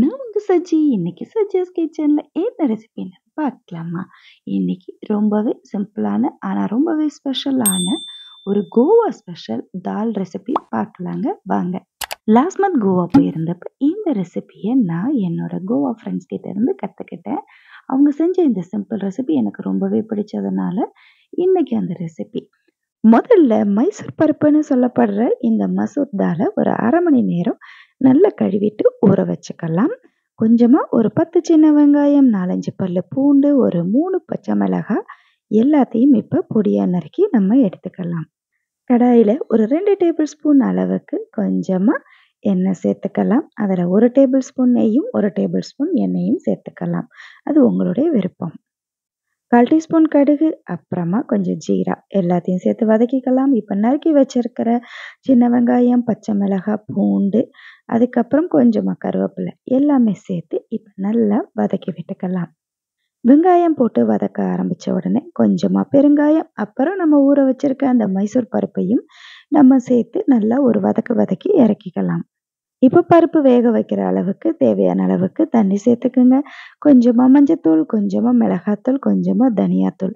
நான் உங்க சஜி. இன்னைக்கு சஜ்ஜாஸ் கிச்சன்ல என்ன ரெசிபின்னு பார்க்கலாமா? இன்னைக்கு ரொம்பவே சிம்பிளான ஆனா ரொம்பவே ஸ்பெஷலான ஒரு கோவா ஸ்பெஷல் தால் ரெசிபி பார்க்கலாங்க வாங்க. லாஸ்ட் மந்த் கோவா போயிருந்தப்ப இந்த ரெசிபியை நான் என்னோட கோவா ஃப்ரெண்ட்ஸ் கிட்ட இருந்து கற்றுக்கிட்டேன். அவங்க செஞ்ச இந்த சிம்பிள் ரெசிபி எனக்கு ரொம்பவே பிடிச்சதுனால இன்னைக்கு அந்த ரெசிபி. முதல்ல மைசூர் பருப்புன்னு சொல்லப்படுற இந்த மசூர் தாலை ஒரு 1/2 மணி நேரம் நல்லா கழுவிட்டு ஊற வச்சுக்கலாம். கொஞ்சமா ஒரு 10 சின்ன வெங்காயம், 4, 5 பல்லு பூண்டு, ஒரு 3 பச்சை மிளகாய் எல்லாத்தையும் இப்ப பொடியா நறுக்கி நம்ம எடுத்துக்கலாம். கடாயில ஒரு 2 டேபிள் ஸ்பூன் அளவுக்கு கொஞ்சமா எண்ணெய் சேர்த்துக்கலாம். அதில் 1 டேபிள் ஸ்பூன் நெய்யும் 1 டேபிள் ஸ்பூன் எண்ணெயும் சேர்த்துக்கலாம். அது உங்களுடைய விருப்பம். 1/4 டீஸ்பூன் கடுகு, அப்புறமா கொஞ்சம் ஜீரா எல்லாத்தையும் சேர்த்து வதக்கிக்கலாம். இப்போ நறுக்கி வச்சிருக்கிற சின்ன வெங்காயம், பச்சை மிளகாய், பூண்டு, அதுக்கப்புறம் கொஞ்சமா கருவேப்பிலை எல்லாமே சேர்த்து இப்போ நல்லா வதக்கி விட்டுக்கலாம். வெங்காயம் போட்டு வதக்க ஆரம்பிச்ச உடனே கொஞ்சமா பெருங்காயம், அப்புறம் நம்ம ஊற வச்சிருக்க அந்த மைசூர் பருப்பையும் நம்ம சேர்த்து நல்லா ஒரு வதக்கி இறக்கிக்கலாம். இப்போ பருப்பு வேக வைக்கிற அளவுக்கு தேவையான அளவுக்கு தண்ணி சேர்த்துக்குங்க. கொஞ்சமா மஞ்சத்தூள், கொஞ்சமா மிளகாத்தூள், கொஞ்சமா தனியாத்தூள்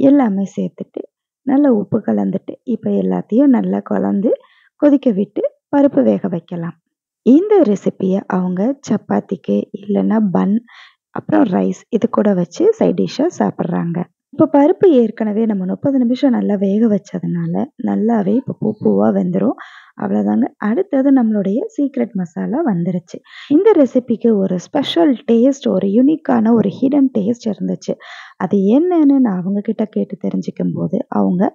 எல்லாமே சேர்த்துட்டு நல்லா உப்பு கலந்துட்டு இப்போ எல்லாத்தையும் நல்லா கலந்து கொதிக்க விட்டு பருப்பு வேக வைக்கலாம். இந்த ரெசிபியை அவங்க சப்பாத்திக்கு இல்லைன்னா பன் அப்புறம் ரைஸ் இது கூட வச்சு சைட் டிஷ்ஷாக சாப்பிட்றாங்க. இப்போ பருப்பு ஏற்கனவே நம்ம 30 நிமிஷம் நல்லா வேக வச்சதுனால நல்லாவே இப்போ பூவாக வெந்துடும். அவ்வளோதாங்க. அடுத்தது நம்மளுடைய சீக்ரெட் மசாலா வந்துருச்சு. இந்த ரெசிபிக்கு ஒரு ஸ்பெஷல் டேஸ்ட், ஒரு யூனிக்கான ஒரு ஹிடன் டேஸ்ட் இருந்துச்சு. அது என்னன்னு நான் அவங்கக்கிட்ட கேட்டு தெரிஞ்சுக்கும் போது அவங்க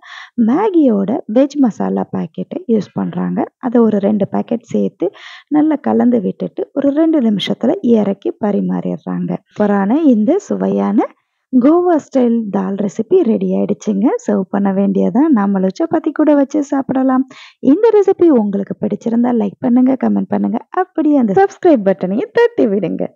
மேகியோட வெஜ் மசாலா பாக்கெட்டை யூஸ் பண்ணுறாங்க. அதை ஒரு 2 பாக்கெட் சேர்த்து நல்லா கலந்து விட்டுட்டு ஒரு 2 நிமிஷத்தில் இறக்கி பரிமாறிடுறாங்க. சூப்பரான இந்த சுவையான கோவா ஸ்டைல் தால் ரெசிபி ரெடி ஆயிடுச்சுங்க. சர்வ் பண்ண வேண்டியதான். நாமளும் சப்பாத்தி கூட வச்சு சாப்பிடலாம். இந்த ரெசிபி உங்களுக்கு பிடிச்சிருந்தா லைக் பண்ணுங்க, கமெண்ட் பண்ணுங்க. அப்படியே அந்த சப்ஸ்கிரைப் பட்டனையும் தட்டி விடுங்க.